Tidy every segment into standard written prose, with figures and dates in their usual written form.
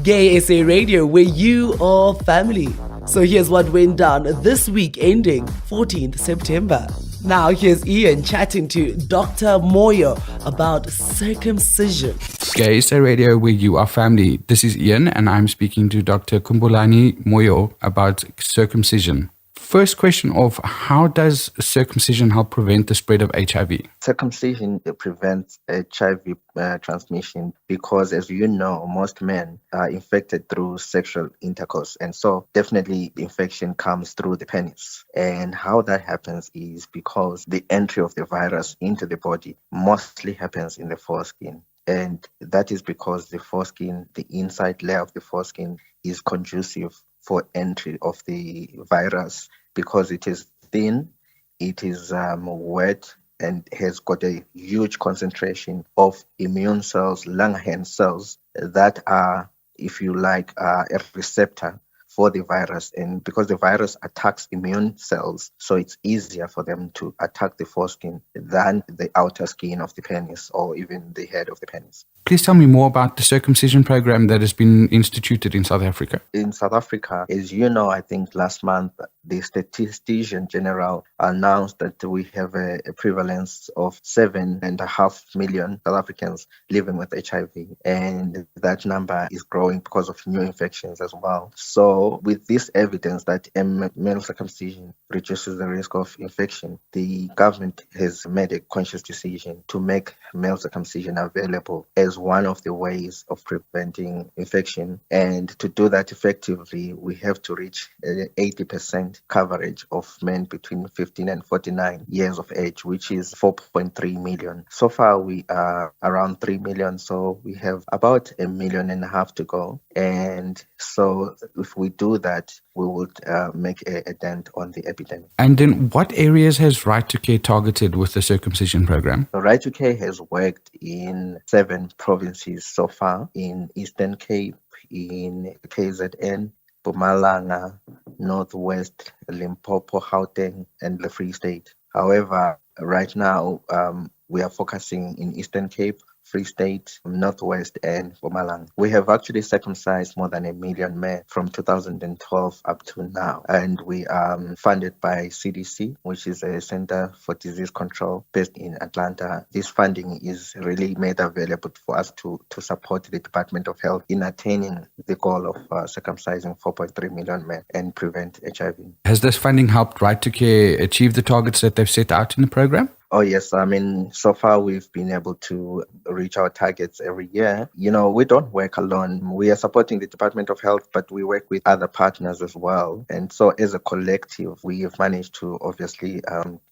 Gay SA Radio, where you are family. So here's what went down this week ending 14th September. Now here's Ian chatting to Dr. Moyo about circumcision. Gay SA Radio, where you are family. This is Ian and I'm speaking to Dr. Khumbulani Moyo about circumcision. First question of how does circumcision help prevent the spread of HIV? Circumcision prevents HIV transmission because, as you know, most men are infected through sexual intercourse. And so definitely the infection comes through the penis. And how that happens is because the entry of the virus into the body mostly happens in the foreskin. And that is because the foreskin, the inside layer of the foreskin, is conducive for entry of the virus because it is thin, it is wet, and has got a huge concentration of immune cells, Langerhans cells, that are, if you like, a receptor for the virus. And because the virus attacks immune cells, so it's easier for them to attack the foreskin than the outer skin of the penis or even the head of the penis. Please tell me more about the circumcision program that has been instituted in South Africa. In South Africa, as you know, I think last month, the Statistician General announced that we have a prevalence of 7.5 million South Africans living with HIV. And that number is growing because of new infections as well. So with this evidence that male circumcision reduces the risk of infection, the government has made a conscious decision to make male circumcision available as one of the ways of preventing infection. And to do that effectively, we have to reach 80% coverage of men between 15 and 49 years of age, which is 4.3 million. So far, we are around 3 million, so we have about 1.5 million to go. And so if we do that, we would make a dent on the epidemic. And then what areas has Right to Care targeted with the circumcision program? Right to Care has worked in 7 provinces so far, in Eastern Cape, in KZN, Mpumalanga, Northwest, Limpopo, Gauteng, and the Free State. However, right now, we are focusing in Eastern Cape, Free State, Northwest, and Mpumalanga. We have actually circumcised more than 1 million men from 2012 up to now. And we are funded by CDC, which is a Center for Disease Control based in Atlanta. This funding is really made available for us to support the Department of Health in attaining the goal of circumcising 4.3 million men and prevent HIV. Has this funding helped Right to Care achieve the targets that they've set out in the program? Oh, yes. I mean, so far we've been able to reach our targets every year. You know, we don't work alone. We are supporting the Department of Health, but we work with other partners as well. And so as a collective, we have managed to obviously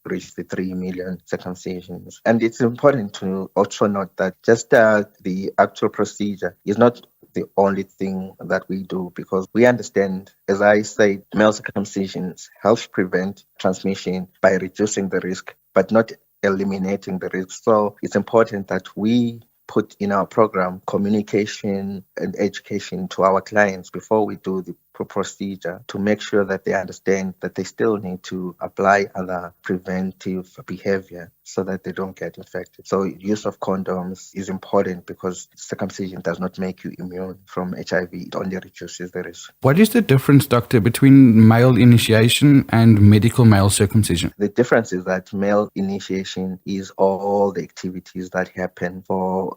reach the 3 million circumcisions. And it's important to also note that just the actual procedure is not the only thing that we do, because we understand, as I said, male circumcisions helps prevent transmission by reducing the risk, but not eliminating the risk. So it's important that we put in our program communication and education to our clients before we do the procedure, to make sure that they understand that they still need to apply other preventive behavior so that they don't get infected. So use of condoms is important because circumcision does not make you immune from HIV. It only reduces the risk. What is the difference, doctor, between male initiation and medical male circumcision? The difference is that male initiation is all the activities that happen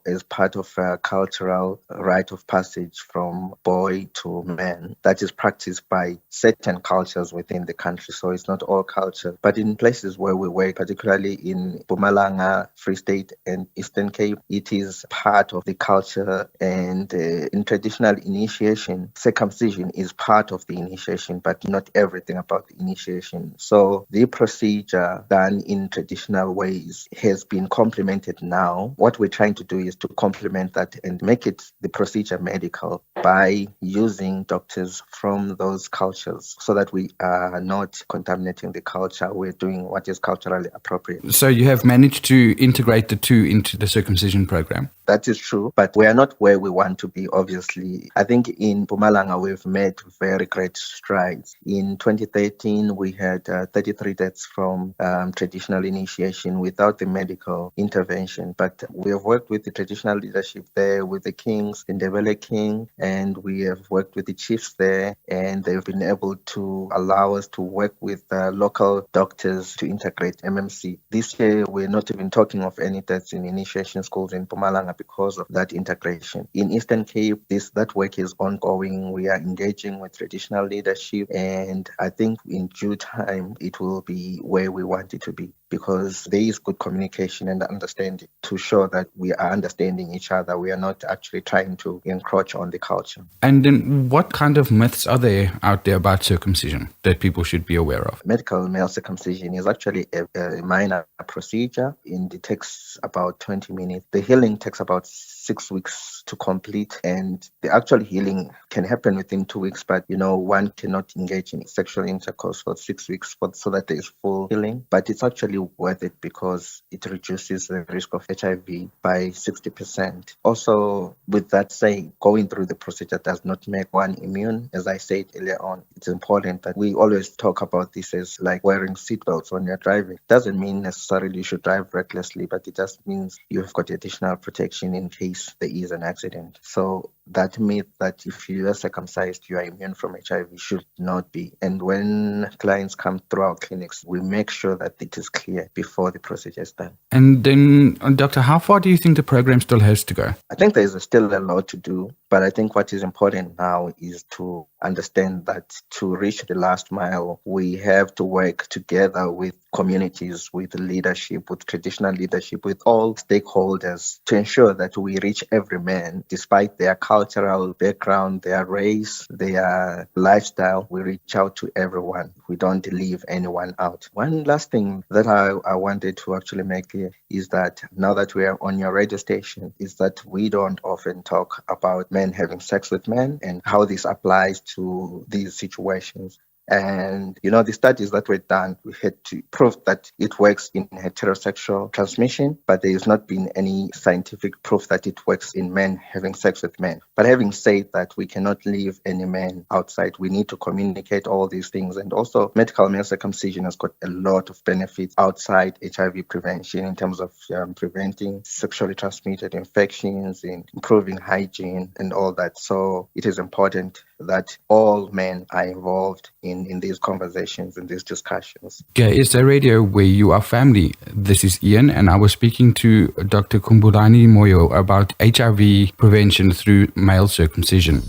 as part of a cultural rite of passage from boy to man. That is practiced by certain cultures within the country. So it's not all culture. But in places where we work, particularly in Mpumalanga, Free State, and Eastern Cape, it is part of the culture. And in traditional initiation, circumcision is part of the initiation, but not everything about the initiation. So the procedure done in traditional ways has been complemented now. What we're trying to do is to complement that and make it the procedure medical by using doctors from those cultures so that we are not contaminating the culture. We're doing what is culturally appropriate. So you have managed to integrate the two into the circumcision program? That is true, but we are not where we want to be, obviously. I think in Mpumalanga, we've made very great strides. In 2013, we had 33 deaths from traditional initiation without the medical intervention. But we have worked with the traditional leadership there, with the kings, the Ndebele king, and we have worked with the chiefs there, and they've been able to allow us to work with local doctors to integrate MMC. This year, we're not even talking of any deaths in initiation schools in Mpumalanga because of that integration. In Eastern Cape, that work is ongoing. We are engaging with traditional leadership, and I think in due time it will be where we want it to be, because there is good communication and understanding to show that we are understanding each other. We are not actually trying to encroach on the culture. And then what kind of myths are there out there about circumcision that people should be aware of? Medical male circumcision is actually a minor procedure. It takes about 20 minutes. The healing takes about 6 weeks to complete, and the actual healing can happen within 2 weeks, but one cannot engage in sexual intercourse for 6 weeks so that there is full healing. But it's actually worth it because it reduces the risk of HIV by 60%. Also, with that saying, going through the procedure does not make one immune. As I said earlier on, it's important that we always talk about this as like wearing seatbelts when you're driving. Doesn't mean necessarily you should drive recklessly, but it just means you've got additional protection in case there is an accident. So that myth that if you are circumcised, you are immune from HIV should not be. And when clients come through our clinics, we make sure that it is clear before the procedure is done. And then, Doctor, how far do you think the program still has to go? I think there is still a lot to do, but I think what is important now is to understand that to reach the last mile, we have to work together with communities, with leadership, with traditional leadership, with all stakeholders to ensure that we reach every man, despite their cultural background, their race, their lifestyle. We reach out to everyone. We don't leave anyone out. One last thing that I wanted to actually make clear is that now that we are on your radio station, is that we don't often talk about men having sex with men and how this applies to these situations. And, the studies that were done, we had to prove that it works in heterosexual transmission, but there has not been any scientific proof that it works in men having sex with men. But having said that, we cannot leave any man outside. We need to communicate all these things. And also, medical male circumcision has got a lot of benefits outside HIV prevention in terms of preventing sexually transmitted infections, in improving hygiene and all that. So it is important that all men are involved in these conversations, in these discussions. Okay, isiDaya Radio where you are family. This is Ian, and I was speaking to Dr. Khumbulani Moyo about HIV prevention through male circumcision.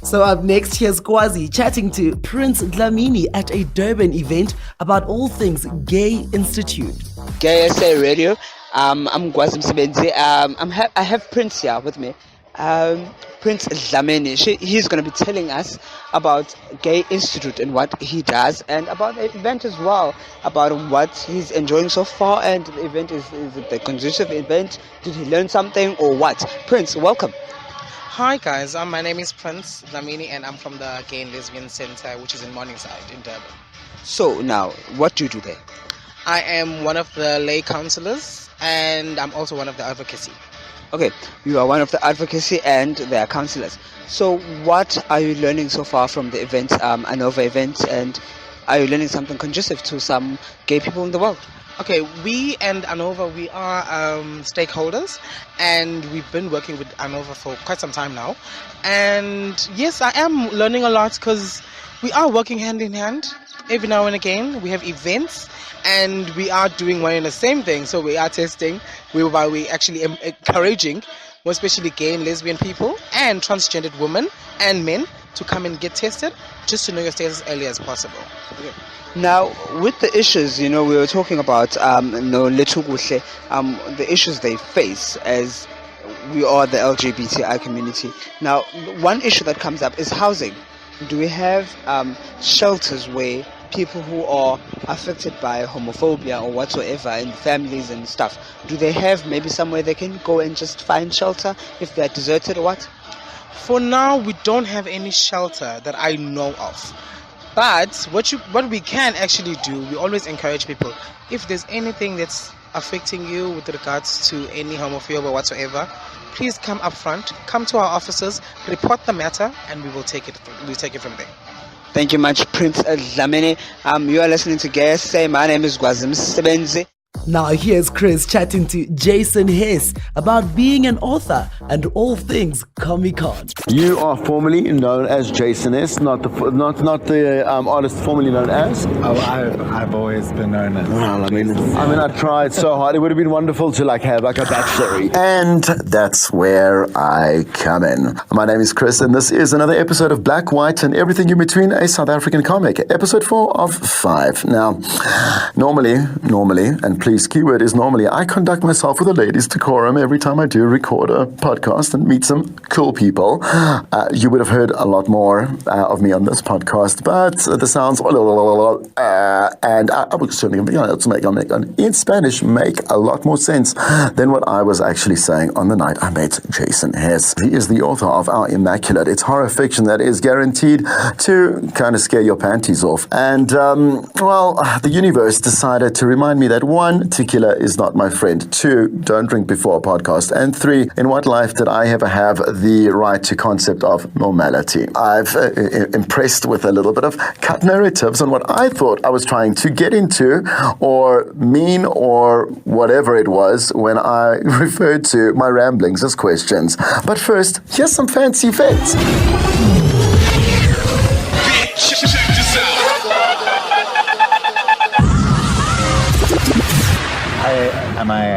So up next, here's Kwazi chatting to Prince Dlamini at a Durban event about all things Gay Institute. Gay isiDaya Radio. I'm Kwazi Msebenzi. I have Prince here with me. Prince Dlamini. He's going to be telling us about Gay Institute and what he does, and about the event as well, about what he's enjoying so far. And the event is it a conducive event? Did he learn something or what? Prince, welcome. Hi guys, my name is Prince Dlamini and I'm from the Gay and Lesbian Center, which is in Morningside in Durban. So now, what do you do there? I am one of the lay counselors and I'm also one of the advocacy. Okay, you are one of the advocacy and the counselors. So what are you learning so far from the event, ANOVA event, and are you learning something conducive to some gay people in the world? Okay, we and ANOVA, we are stakeholders and we've been working with ANOVA for quite some time now. And yes, I am learning a lot because we are working hand in hand. Every now and again, we have events and we are doing one and the same thing. So we are testing, we actually encouraging, more especially gay and lesbian people and transgendered women and men to come and get tested just to know your status as early as possible. Okay. Now, with the issues, we were talking about the issues they face as we are the LGBTI community. Now, one issue that comes up is housing. Do we have shelters where people who are affected by homophobia or whatsoever in families and stuff, do they have maybe somewhere they can go and just find shelter if they're deserted or what? For now, we don't have any shelter that I know of. But what we can actually do, we always encourage people, if there's anything that's affecting you with regards to any homophobia or whatsoever, please come up front, come to our offices, report the matter, and we'll take it from there. Thank you much, Prince Dlamini. You are listening to Gay SA. My name is Kwazi Msebenzi. Now here's Chris chatting to Jason Hes about being an author and all things Comic-Con. You are formerly known as Jason Hes, not the artist formerly known as. Oh, I've always been known as. Well, I mean, I tried so hard. It would have been wonderful to have a backstory, and that's where I come in. My name is Chris, and this is another episode of Black, White, and Everything in Between, a South African comic, episode 4 of 5. Now, normally, and please, keyword is normally, I conduct myself with a lady's decorum every time I do record a podcast and meet some cool people. You would have heard a lot more of me on this podcast, but the sounds and I would certainly make in Spanish make a lot more sense than what I was actually saying on the night I met Jason Hes. He is the author of Our Immaculate. It's horror fiction that is guaranteed to kind of scare your panties off. And, the universe decided to remind me that 1, tequila is not my friend. 2, don't drink before a podcast. And 3, in what life did I ever have the right to concept of normality? I've impressed with a little bit of cut narratives on what I thought I was trying to get into or mean or whatever it was when I referred to my ramblings as questions. But first, here's some fancy facts. Check this out.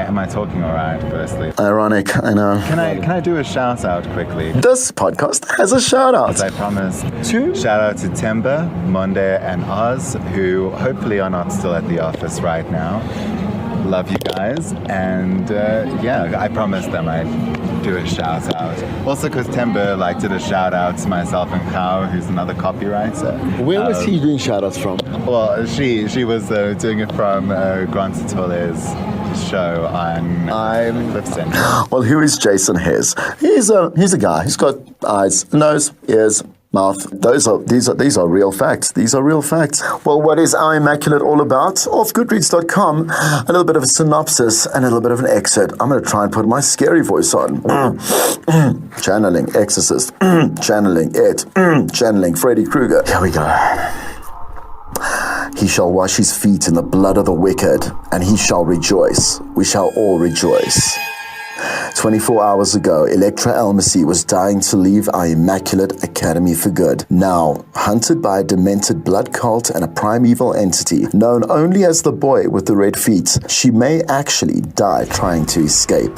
Am I talking all right, firstly? Ironic, I know. Can I do a shout out quickly? This podcast has a shout out. As I promised. Shout out to Timber, Monde, and Oz, who hopefully are not still at the office right now. Love you guys. And I promised them I'd do a shout out. Also because Timber did a shout out to myself and Khao, who's another copywriter. Where was he doing shout outs from? Well, she was doing it from Grant Tole's show on Cliff Central. Well, who is Jason Hes? He's a guy. He's got eyes, nose, ears, mouth. These are real facts. These are real facts. Well, what is Our Immaculate all about? Off Goodreads.com, a little bit of a synopsis and a little bit of an excerpt. I'm going to try and put my scary voice on. Channeling Exorcist. Channeling it. Channeling Freddy Krueger. Here we go. He shall wash his feet in the blood of the wicked, and he shall rejoice. We shall all rejoice. 24 hours ago, Electra Elmacy was dying to leave Our Immaculate Academy for good. Now, hunted by a demented blood cult and a primeval entity known only as the boy with the red feet, she may actually die trying to escape.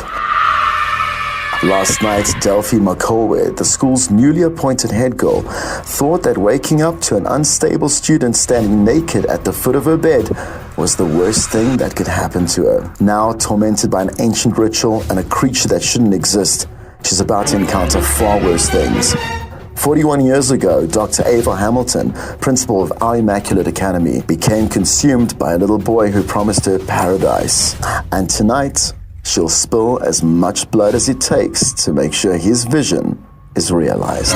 Last night, Delphi McCulway, the school's newly appointed head girl, thought that waking up to an unstable student standing naked at the foot of her bed was the worst thing that could happen to her. Now tormented by an ancient ritual and a creature that shouldn't exist, she's about to encounter far worse things. 41 years ago, Dr. Ava Hamilton, principal of Our Immaculate Academy, became consumed by a little boy who promised her paradise. And tonight, she'll spill as much blood as it takes to make sure his vision is realized.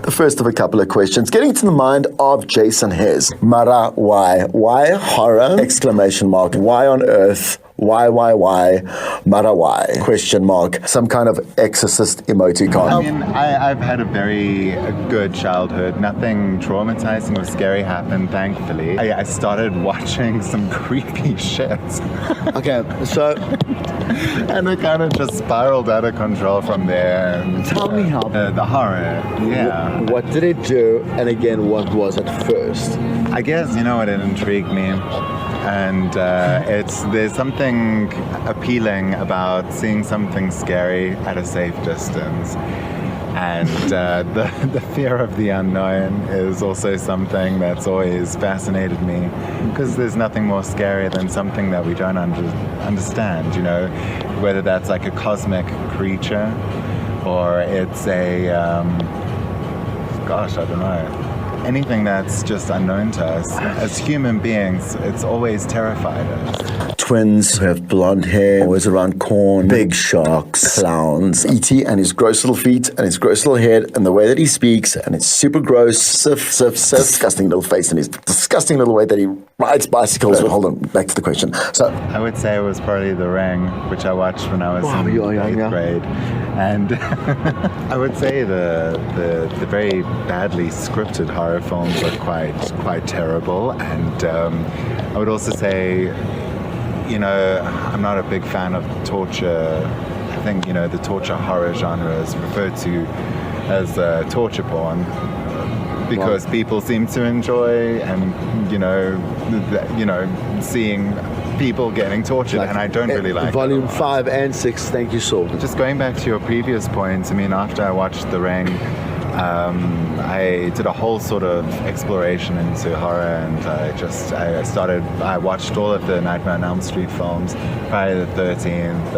The first of a couple of questions. Getting to the mind of Jason Hes. Mara, why? Why horror? Exclamation mark. Why on earth? Why? Mara, why? Question mark. Some kind of exorcist emoticon. I mean, I've had a very good childhood. Nothing traumatizing or scary happened, thankfully. I started watching some creepy shit. Okay, so... and it kind of just spiraled out of control from there. And, tell me how. The horror, yeah. What did it do? And again, what was it first? I guess, you know what, it intrigued me. And there's something appealing about seeing something scary at a safe distance. And the fear of the unknown is also something that's always fascinated me, because there's nothing more scary than something that we don't understand, you know, whether that's like a cosmic creature or it's a, I don't know. Anything that's just unknown to us. As human beings, it's always terrified us. twins who have blonde hair, always around corn, big sharks, clowns, E.T. and his gross little feet and his gross little head and the way that he speaks and it's super gross, disgusting little face and his disgusting little way that he rides bicycles. Hold on, back to the question. So I would say it was probably The Ring, which I watched when I was in 8th grade. And I would say the very badly scripted horror films are quite terrible. And I would also say, I'm not a big fan of torture. I think, the torture horror genre is referred to as torture porn because people seem to enjoy and, seeing people getting tortured, and I don't really like Volume 5 and 6, thank you so much. Just going back to your previous point, after I watched The Ring, I did a whole sort of exploration into horror, and I watched all of the Nightmare on Elm Street films, Friday the 13th,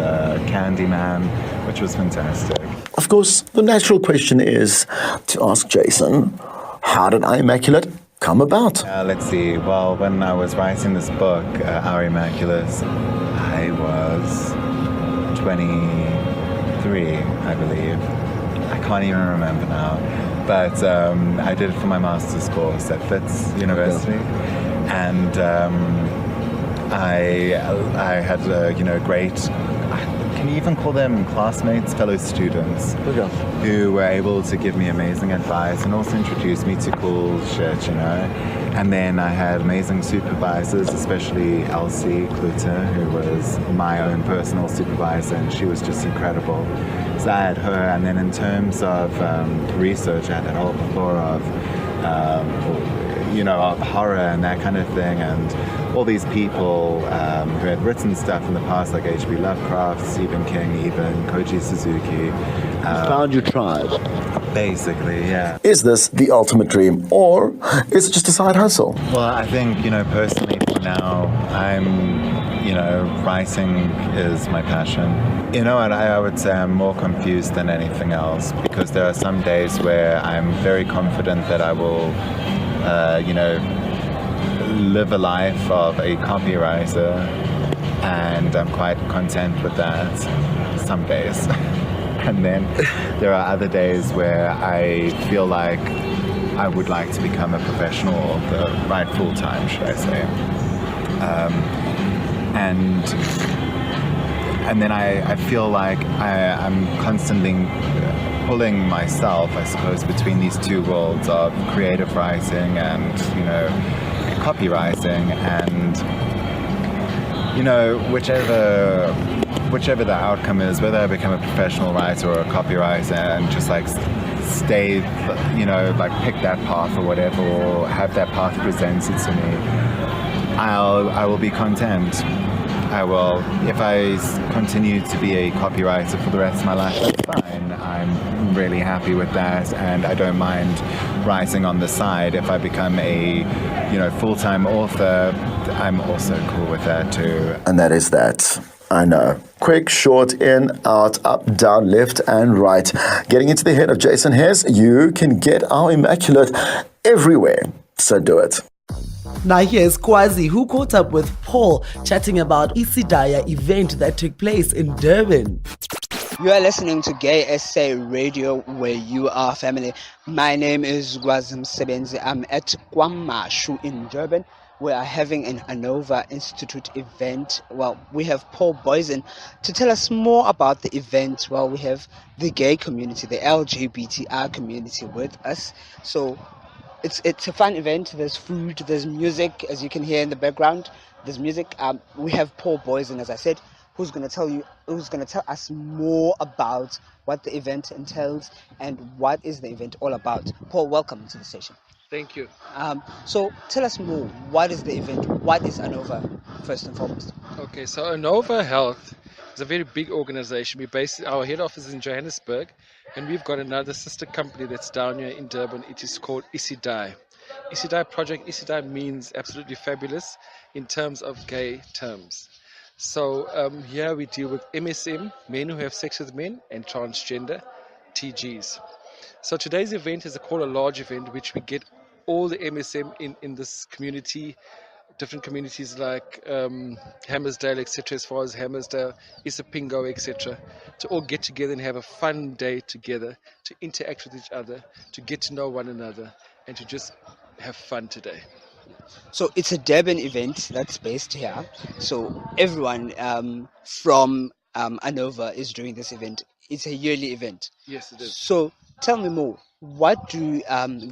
Candyman, which was fantastic. of course, the natural question is to ask Jason, how did Our Immaculate come about? Let's see. Well, when I was writing this book, Our Immaculate, I was 23, I believe. I can't even remember now. But I did it for my master's course at Fitz University. And I had, great, can you even call them classmates, fellow students, who were able to give me amazing advice and also introduce me to cool shit, And then I had amazing supervisors, especially Elsie Kluter, who was my own personal supervisor, and she was just incredible. So I had her, and then in terms of research, I had that whole plethora of of horror and that kind of thing, and all these people who had written stuff in the past, like H.P. Lovecraft, Stephen King, even Koji Suzuki. Found your tribe. Basically, yeah. Is this the ultimate dream, or is it just a side hustle? Well, I think, personally for now, writing is my passion. And I would say I'm more confused than anything else, because there are some days where I'm very confident that I will live a life of a copywriter, and I'm quite content with that some days. And then there are other days where I feel like I would like to become a professional author, right, full-time, should I say. And then I feel like I'm constantly pulling myself, I suppose, between these two worlds of creative writing and, copywriting, and, whichever the outcome is, whether I become a professional writer or a copywriter and just stay, pick that path or whatever, or have that path presented to me, I will be content. I will, if I continue to be a copywriter for the rest of my life, that's fine. I'm really happy with that, and I don't mind writing on the side. If I become a, full-time author, I'm also cool with that too. And that is that. I know. Quick, short, in, out, up, down, left, and right. Getting into the head of Jason Hes, you can get Our Immaculate everywhere. So do it. Now here's Kwazi, who caught up with Paul chatting about isiDaya event that took place in Durban. You are listening to Gay SA Radio, where you are family. My name is Kwazi Msebenzi. I'm at Kwamashu in Durban. We are having an ANOVA Institute event. Well, we have Paul Boysen to tell us more about the event. Well, we have the gay community, the LGBTI community with us. So it's a fun event. There's food, there's music, as you can hear in the background. There's music. We have Paul Boysen, as I said, who's going to tell us more about what the event entails and what is the event all about. Paul, welcome to the station. Thank you. So tell us more. What is the event? What is ANOVA, first and foremost? Okay, so ANOVA Health is a very big organization. Our head office is in Johannesburg, and we've got another sister company that's down here in Durban. It is called isiDaya. isiDaya project. isiDaya means absolutely fabulous in terms of gay terms. So here we deal with MSM, men who have sex with men, and transgender, TGs. So today's event is a large event, which we get all the MSM in this community different communities like Hammersdale, etc., as far as Hammersdale, Isipingo, etc., to all get together and have a fun day together, to interact with each other, to get to know one another, and to just have fun today. So it's a Durban event that's based here. So everyone from ANOVA is doing this event. It's a yearly event. Yes, it is. So tell me more. What do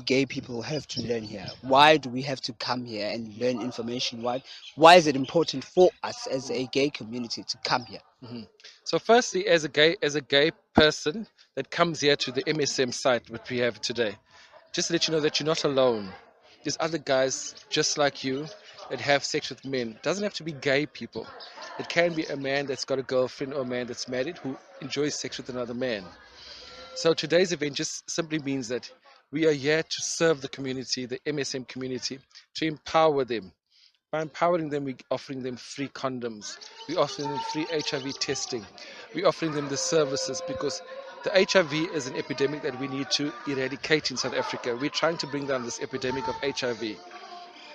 gay people have to learn here? Why do we have to come here and learn information? Why is it important for us as a gay community to come here? Mm-hmm. So firstly, as a gay person that comes here to the MSM site, which we have today, just to let you know that you're not alone. There's other guys just like you that have sex with men. It doesn't have to be gay people. It can be a man that's got a girlfriend or a man that's married who enjoys sex with another man. So today's event just simply means that we are here to serve the community, the MSM community, to empower them. By empowering them, we're offering them free condoms. We're offering them free HIV testing. We're offering them the services because the HIV is an epidemic that we need to eradicate in South Africa. We're trying to bring down this epidemic of HIV.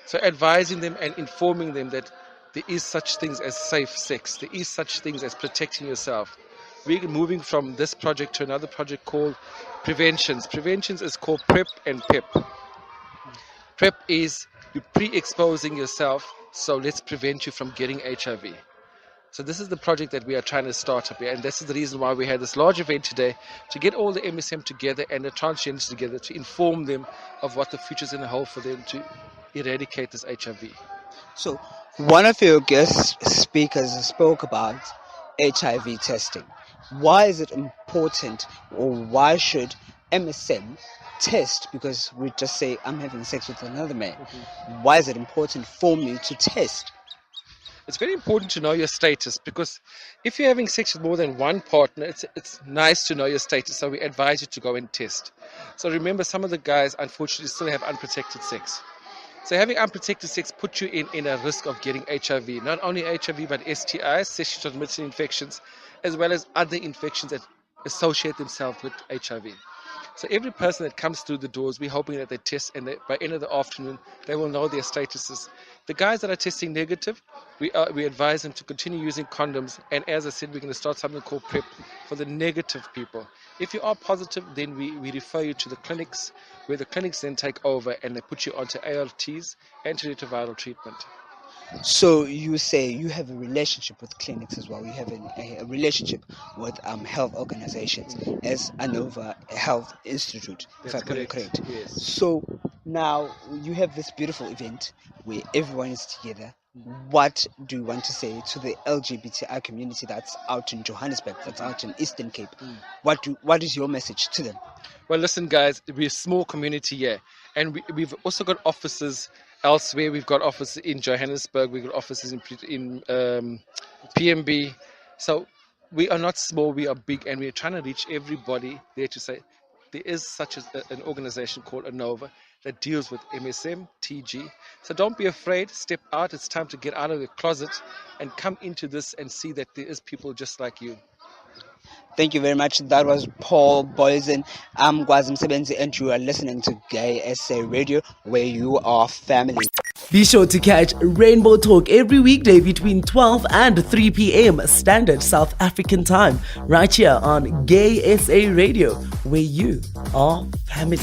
So advising them and informing them that there is such things as safe sex. There is such things as protecting yourself. We're moving from this project to another project called Preventions. Preventions is called PrEP and PEP. PrEP is you pre-exposing yourself, so let's prevent you from getting HIV. So this is the project that we are trying to start up here, and this is the reason why we had this large event today, to get all the MSM together and the transgenders together to inform them of what the future is in the hold for them to eradicate this HIV. So one of your guest speakers spoke about HIV testing. Why is it important, or why should MSM test? Because we just say, I'm having sex with another man. Mm-hmm. Why is it important for me to test? It's very important to know your status, because if you're having sex with more than one partner, it's nice to know your status. So we advise you to go and test. So remember, some of the guys unfortunately still have unprotected sex. So having unprotected sex puts you in a risk of getting HIV. Not only HIV, but STIs, sexually transmitted infections, as well as other infections that associate themselves with HIV. So every person that comes through the doors, we're hoping that they test, and by end of the afternoon, they will know their statuses. The guys that are testing negative, we advise them to continue using condoms. And as I said, we're going to start something called PrEP for the negative people. If you are positive, then we refer you to the clinics, where the clinics then take over and they put you onto ARTs, antiretroviral treatment. So you say you have a relationship with clinics as well. You have a relationship with health organizations as ANOVA Health Institute, if I put it correct. Yes. So now you have this beautiful event where everyone is together. What do you want to say to the LGBTI community that's out in Johannesburg, that's out in Eastern Cape? What is your message to them? Well, listen, guys, we're a small community here, and we've also got offices elsewhere. We've got offices in Johannesburg, we've got offices in PMB. So we are not small, we are big, and we're trying to reach everybody there to say there is such an organization called ANOVA that deals with MSM, TG. So don't be afraid, step out. It's time to get out of the closet and come into this and see that there is people just like you. Thank you very much. That was Paul Boysen. I'm Kwazi Msebenzi, and you are listening to Gay SA Radio, where you are family. Be sure to catch Rainbow Talk every weekday between 12 and 3 p.m. Standard South African Time, right here on Gay SA Radio, where you are family.